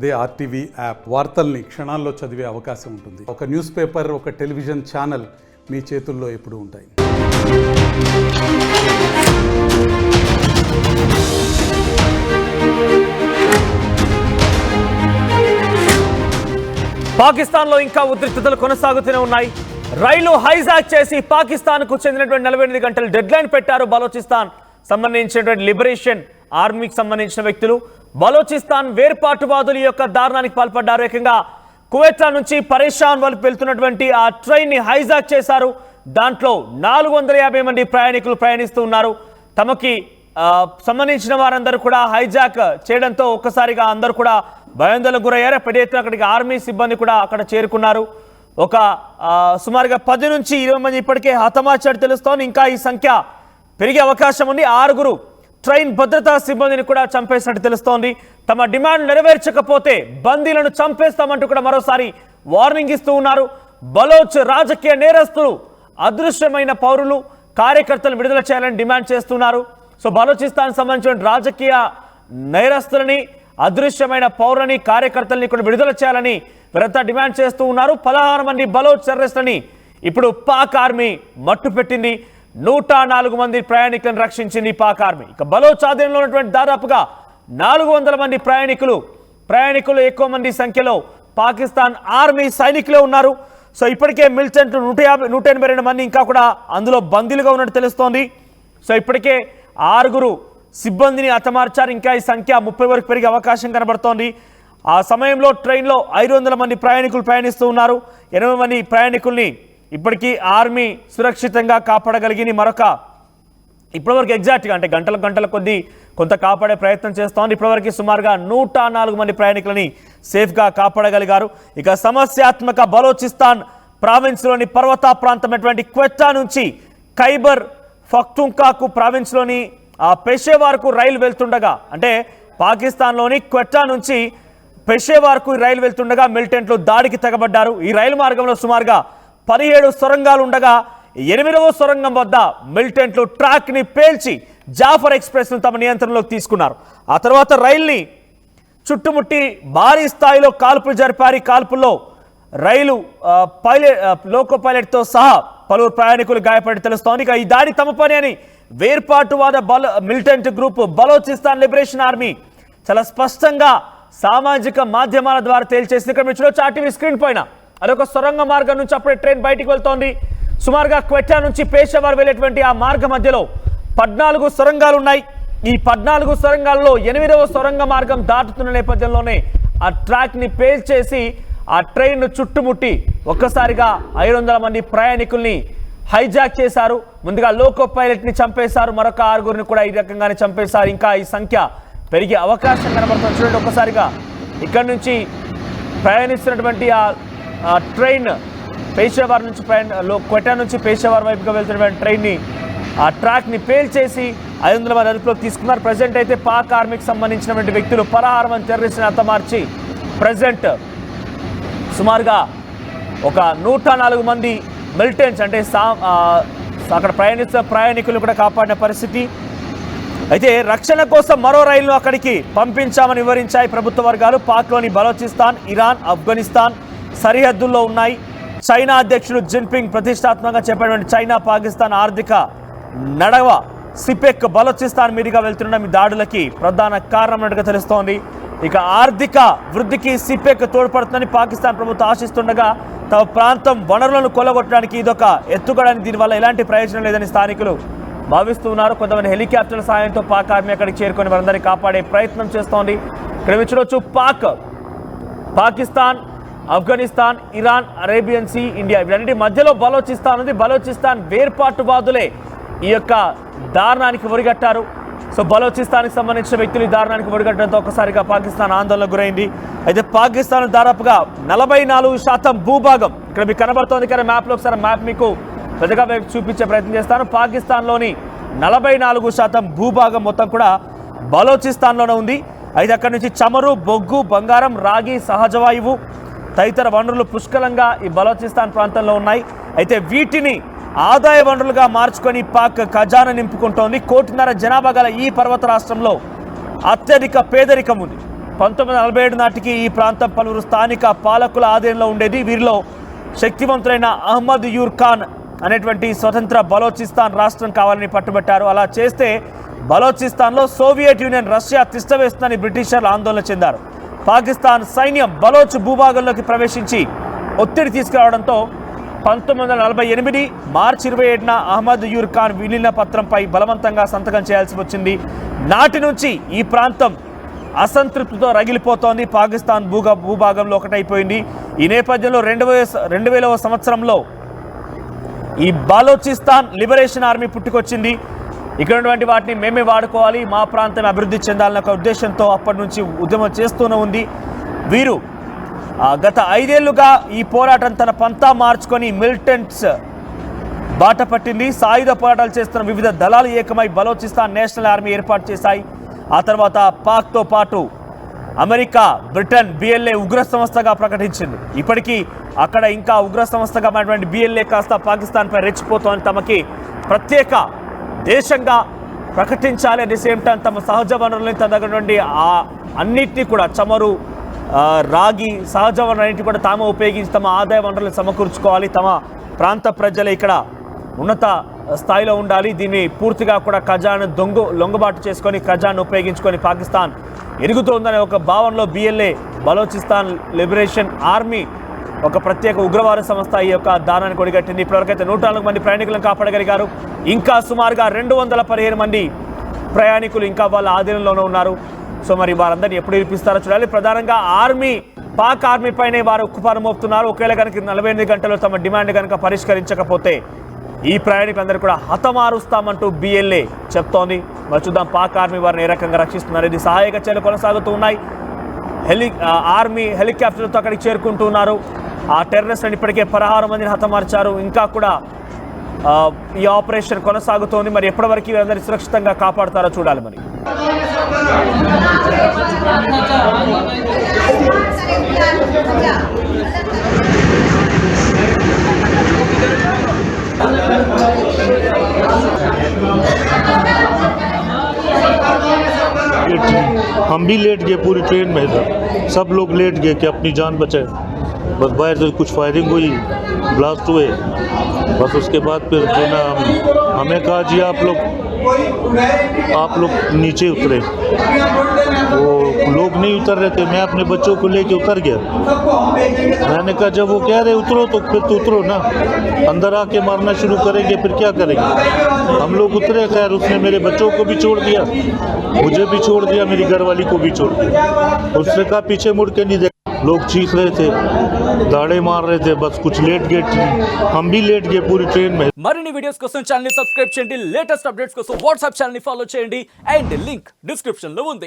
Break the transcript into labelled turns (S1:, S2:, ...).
S1: అదే RTV app వార్తల్ని క్షణాల్లో చదివే అవకాశం ఉంటుంది. ఒక న్యూస్ పేపర్, ఒక టెలివిజన్ ఛానల్ మీ చేతుల్లో ఎప్పుడూ ఉంటాయి.
S2: పాకిస్తాన్లో ఇంకా ఉద్రిక్తతలు కొనసాగుతూనే ఉన్నాయి. రైలు హైజాక్ చేసి పాకిస్తాన్కు చెందినటువంటి 48 గంటల డెడ్ లైన్ పెట్టారు బలోచిస్తాన్ సంబంధించినటువంటి లిబరేషన్ ఆర్మీకి సంబంధించిన వ్యక్తులు. బలోచిస్తాన్ వేర్పాటువాదుల యొక్క దారుణానికి పాల్పడ్డారు. ఏకంగా కువైట్లా నుంచి పరేషాన్ వైపు వెళ్తున్నటువంటి ఆ ట్రైన్ ని హైజాక్ చేశారు. దాంట్లో 450 మంది ప్రయాణికులు ప్రయాణిస్తూ ఉన్నారు. తమకి సంబంధించిన వారందరూ కూడా హైజాక్ చేయడంతో ఒక్కసారిగా అందరూ కూడా భయాందోళనకు గురయ్యారు. పెద్ద ఎత్తున అక్కడికి ఆర్మీ సిబ్బంది కూడా అక్కడ చేరుకున్నారు. ఒక సుమారుగా 10 నుంచి 20 మంది ఇప్పటికే హతమార్చారు తెలుస్తోంది. ఇంకా ఈ సంఖ్య పెరిగే అవకాశం ఉంది. 6 ట్రైన్ భద్రతా సిబ్బందిని కూడా చంపేసినట్టు తెలుస్తోంది. తమ డిమాండ్ నెరవేర్చకపోతే బందీలను చంపేస్తామంటూ కూడా మరోసారి వార్నింగ్ ఇస్తూ ఉన్నారు. బలోచ్ రాజకీయ నేరస్తులు అదృశ్యమైన పౌరులు కార్యకర్తలు విడుదల చేయాలని డిమాండ్ చేస్తున్నారు. సో బలోచిస్తాన్ సంబంధించిన రాజకీయ నేరస్తులని, అదృశ్యమైన పౌరులని, కార్యకర్తలని కూడా విడుదల చేయాలని వీరంతా డిమాండ్ చేస్తూ ఉన్నారు. 16 మంది బలోచ్ టెర్రరిస్టులని ఇప్పుడు పాక్ ఆర్మీ మట్టు పెట్టింది. 104 మంది ప్రయాణికులను రక్షించింది పాక్ ఆర్మీ. ఇక బలోచ్ ఆధీనంలో ఉన్నటువంటి దాదాపుగా 400 మంది ప్రయాణికులు ఎక్కువ మంది సంఖ్యలో పాకిస్తాన్ ఆర్మీ సైనికులే ఉన్నారు. సో ఇప్పటికే మిలిటెంట్ 182 మంది ఇంకా కూడా అందులో బందీలుగా ఉన్నట్టు తెలుస్తోంది. సో ఇప్పటికే 6 సిబ్బందిని హతమార్చారు. ఇంకా ఈ సంఖ్య 30 వరకు పెరిగే అవకాశం కనబడుతోంది. ఆ సమయంలో ట్రైన్లో 500 మంది ప్రయాణికులు ప్రయాణిస్తూ ఉన్నారు. 80 మంది ప్రయాణికుల్ని ఇప్పటికీ ఆర్మీ సురక్షితంగా కాపాడగలిగింది. ఇప్పటివరకు ఎగ్జాక్ట్గా అంటే గంటల కొద్దీ కొంత కాపాడే ప్రయత్నం చేస్తోంది. ఇప్పటివరకు సుమారుగా 104 మంది ప్రయాణికులని సేఫ్గా కాపాడగలిగారు. ఇక సమస్యాత్మక బలోచిస్తాన్ ప్రావిన్స్లోని పర్వత ప్రాంతమైనటువంటి క్వెట్టా నుంచి ఖైబర్ పఖ్తూన్ఖాకు ప్రావిన్స్లోని పెషేవార్కు రైలు వెళ్తుండగా, అంటే పాకిస్తాన్లోని క్వెట్టా నుంచి పెషేవార్కు రైలు వెళ్తుండగా మిలిటెంట్లు దాడికి తెగబడ్డారు. ఈ రైలు మార్గంలో సుమారుగా 17 సొరంగాలు ఉండగా 8వ సొరంగం వద్ద మిలిటెంట్లు ట్రాక్ ని పేల్చి జాఫర్ ఎక్స్ప్రెస్ ను తమ నియంత్రణలోకి తీసుకున్నారు. ఆ తర్వాత రైల్ని చుట్టుముట్టి భారీ స్థాయిలో కాల్పులు జరిపారు. కాల్పుల్లో రైలు లోకో పైలట్తో సహా పలువురు ప్రయాణికులు గాయపడి తెలుస్తోంది. ఇక ఈ దాడి తమ పని అని వేర్పాటువాద militant group Balochistan liberation army చాలా స్పష్టంగా సామాజిక మాధ్యమాల ద్వారా తేల్చేసింది. ఇక్కడ మీరు చూడొచ్చు ఆర్టీవీ స్క్రీన్ పైన అదొక సొరంగ మార్గం నుంచి అప్పుడే ట్రైన్ బయటికి వెళ్తోంది. సుమారుగా క్వెట్టా నుంచి పేషావర్ వెళ్ళేటువంటి ఆ మార్గ మధ్యలో 14 సొరంగాలు ఉన్నాయి. ఈ 14 సొరంగాల్లో 8వ సొరంగ మార్గం దాటుతున్న నేపథ్యంలోనే ఆ ట్రాక్ ని పేల్చేసి ఆ ట్రైన్ చుట్టుముట్టి ఒక్కసారిగా 500 మంది ప్రయాణికుల్ని హైజాక్ చేశారు. ముందుగా లోకో పైలట్ ని చంపేశారు. మరొక 6 కూడా ఈ రకంగానే చంపేశారు. ఇంకా ఈ సంఖ్య పెరిగే అవకాశం కనబడుతుంది. చూడండి ఒక్కసారిగా ఇక్కడ నుంచి ప్రయాణిస్తున్నటువంటి ఆ ట్రైన్ పేషావర్ నుంచి క్వెట్టా నుంచి పేషావర్ వైపుగా వెళ్తున్నటువంటి ట్రైన్ని ఆ ట్రాక్ ని పేల్చేసి 500 మంది అదుపులోకి తీసుకున్నారు. ప్రజెంట్ అయితే పాక్ ఆర్మీకి సంబంధించినటువంటి వ్యక్తులు 16 మంది టెర్రరిస్ట్ని హతమార్చి ప్రజెంట్ సుమారుగా ఒక 104 మంది మిలిటెంట్స్ అంటే అక్కడ ప్రయాణిస్తున్న ప్రయాణికులు కూడా కాపాడిన పరిస్థితి. అయితే రక్షణ కోసం మరో రైలును అక్కడికి పంపించామని వివరించాయి ప్రభుత్వ వర్గాలు. పాక్లోని బలోచిస్తాన్, ఇరాన్, ఆఫ్ఘనిస్తాన్ సరిహద్దుల్లో ఉన్నాయి. చైనా అధ్యక్షుడు జిన్పింగ్ ప్రతిష్టాత్మకంగా చెప్పినటువంటి చైనా పాకిస్తాన్ ఆర్థిక నడవ సిపెక్ బలోచిస్తాన్ మీదుగా వెళ్తున్న ఈ దాడులకి ప్రధాన కారణమైనట్టుగా తెలుస్తోంది. ఇక ఆర్థిక వృద్ధికి సిపెక్ తోడ్పడుతుందని పాకిస్తాన్ ప్రభుత్వం ఆశిస్తుండగా తమ ప్రాంతం వనరులను కొల్లగొట్టడానికి ఇదొక ఎత్తుగడని, దీనివల్ల ఎలాంటి ప్రయోజనం లేదని స్థానికులు భావిస్తూ ఉన్నారు. కొంతమంది హెలికాప్టర్ల సాయంతో పాక్ ఆర్మీ అక్కడికి చేరుకొని వారందరినీ కాపాడే ప్రయత్నం చేస్తోంది. ఇక్కడ చూడొచ్చు Pakistan, Afghanistan, Iran, Arabian sea, India వీటన్నిటి మధ్యలో బలోచిస్తాన్ ఉంది. బలోచిస్తాన్ వేర్పాటువాదులే ఈ యొక్క దారుణానికి ఒడిగట్టారు. సో బలోచిస్తాన్కి సంబంధించిన వ్యక్తులు ఈ దారుణానికి ఒడిగట్టడంతో ఒక్కసారిగా పాకిస్తాన్ ఆందోళనకు గురైంది. అయితే పాకిస్తాన్ దాదాపుగా 44% భూభాగం ఇక్కడ మీకు కనబడుతోంది కదా మ్యాప్లో. ఒకసారి మ్యాప్ మీకు పెద్దగా చూపించే ప్రయత్నం చేస్తాను. పాకిస్తాన్లోని 44% భూభాగం మొత్తం కూడా బలోచిస్తాన్లోనే ఉంది. అయితే అక్కడి నుంచి చమురు, బొగ్గు, బంగారం, రాగి, సహజవాయువు తదితర వనరులు పుష్కలంగా ఈ బలోచిస్తాన్ ప్రాంతంలో ఉన్నాయి. అయితే వీటిని ఆదాయ వనరులుగా మార్చుకొని పాక్ ఖజానా నింపుకుంటోంది. 1.5 కోటి జనాభా గల ఈ పర్వత రాష్ట్రంలో అత్యధిక పేదరికం ఉంది. 1947 నాటికి ఈ ప్రాంతం పలువురు స్థానిక పాలకుల ఆధీనంలో ఉండేది. వీరిలో శక్తివంతులైన అహ్మద్ యూర్ ఖాన్ అనేటువంటి స్వతంత్ర బలోచిస్తాన్ రాష్ట్రం కావాలని పట్టుబట్టారు. అలా చేస్తే బలోచిస్తాన్లో సోవియట్ యూనియన్, రష్యా తిష్టవేస్తుందని బ్రిటిషర్లు ఆందోళన చెందారు. పాకిస్తాన్ సైన్యం బలోచ్ భూభాగంలోకి ప్రవేశించి ఒత్తిడి తీసుకురావడంతో 1948 మార్చి 27న అహ్మద్ యూర్ ఖాన్ విలీన పత్రంపై బలవంతంగా సంతకం చేయాల్సి వచ్చింది. నాటి నుంచి ఈ ప్రాంతం అసంతృప్తితో రగిలిపోతోంది. పాకిస్తాన్ భూభాగంలో ఒకటైపోయింది. ఈ నేపథ్యంలో 2000వ సంవత్సరంలో ఈ బాలోచిస్తాన్ లిబరేషన్ ఆర్మీ పుట్టుకొచ్చింది. ఇక్కడ ఉన్నటువంటి వాటిని మేమే వాడుకోవాలి, మా ప్రాంతం అభివృద్ధి చెందాలన్న ఒక ఉద్దేశంతో అప్పటి నుంచి ఉద్యమం చేస్తూనే ఉంది. వీరు గత 5 ఏళ్లుగా ఈ పోరాటం తన పంతా మార్చుకొని మిలిటెంట్స్ బాట పట్టింది. సాయుధ పోరాటాలు చేస్తున్న వివిధ దళాలు ఏకమై బలోచిస్తాన్ నేషనల్ ఆర్మీ ఏర్పాటు చేశాయి. ఆ తర్వాత పాక్తో పాటు అమెరికా, బ్రిటన్ బిఎల్ఏ ఉగ్ర సంస్థగా ప్రకటించింది. ఇప్పటికీ అక్కడ ఇంకా ఉగ్ర సంస్థగా ఉన్నటువంటి బిఎల్ఏ కాస్త పాకిస్తాన్పై రెచ్చిపోతోంది. తమకి ప్రత్యేక దేశంగా ప్రకటించాలి, అట్ ది సేమ్ టైం తమ సహజ వనరులని తన దగ్గర నుండి అన్నిటినీ కూడా చమురు, రాగి, సహజ వనరులన్నింటినీ కూడా తాము ఉపయోగించి తమ ఆదాయ వనరులను సమకూర్చుకోవాలి. తమ ప్రాంత ప్రజలు ఇక్కడ ఉన్నత స్థాయిలో ఉండాలి. దీన్ని పూర్తిగా కూడా ఖజాను లొంగబాటు చేసుకొని ఖజాను ఉపయోగించుకొని పాకిస్తాన్ ఎదుగుతోందనే ఒక భావనలో బిఎల్ఏ బలోచిస్తాన్ లిబరేషన్ ఆర్మీ ఒక ప్రత్యేక ఉగ్రవాద సంస్థ ఈ యొక్క దానాన్ని కొడిగట్టింది. ఇప్పటివరకైతే 104 మంది ప్రయాణికులను కాపాడగలిగారు. ఇంకా సుమారుగా 215 మంది ప్రయాణికులు ఇంకా వాళ్ళ ఆధీనంలోనే ఉన్నారు. సో మరి వారందరినీ ఎప్పుడు ఇరిపిస్తారో చూడాలి. ప్రధానంగా పాక్ ఆర్మీ పైనే వారు ఉక్కుపాదం మోపుతున్నారు. ఒకవేళ కనుక 48 గంటల్లో తమ డిమాండ్ కనుక పరిష్కరించకపోతే ఈ ప్రయాణికులందరూ కూడా హతమారుస్తామంటూ బిఎల్ఏ చెప్తోంది. మరి చూద్దాం పాక్ ఆర్మీ వారిని ఏ రకంగా రక్షిస్తున్నారు. ఇది సహాయక చర్యలు కొనసాగుతూ ఉన్నాయి. ఆర్మీ హెలికాప్టర్లతో అక్కడికి చేరుకుంటున్నారు. ఆ టెర్రరిస్టులను ఇప్పటికే 16 మందిని హతమార్చారు. ఇంకా కూడా ఈ ఆపరేషన్ కొనసాగుతోంది. మరి ఎప్పటి వరకు వీరందరినీ సురక్షితంగా కాపాడుతారో చూడాలి. మరి
S3: हम भी लेट गए पूरी ट्रेन में, सब लोग लेट गए कि अपनी जान बचाए. बस बाहर से कुछ फायरिंग हुई, ब्लास्ट हुए. बस उसके बाद फिर जो ना हमें कहा जी आप लोग नीचे उतरे. वो लोग नहीं उतर रहे थे. मैं अपने बच्चों को लेके उतर गया. मैंने कहा जब वो कह रहे उतरो तो फिर तो उतरो ना, अंदर आके मारना शुरू करेंगे फिर क्या करेंगे. हम लोग उतरे. खैर उसने मेरे बच्चों को भी छोड़ दिया, मुझे भी छोड़ दिया, मेरी घरवाली को भी छोड़ दिया. उसने कहा पीछे मुड़ के नहीं देखा. लोग चीख रहे थे, दाड़े मार रहे थे. बस कुछ लेट गए, हम भी लेट गए पूरी ट्रेन में.
S4: మరిన్ని వీడియోస్ కోసం ఛానల్ ని సబ్స్క్రైబ్ చేయండి. లేటెస్ట్ అప్డేట్స్ కోసం వాట్సాప్ ఛానల్ ని ఫాలో చేయండి. అండ్ లింక్ డిస్క్రిప్షన్ లో ఉంది.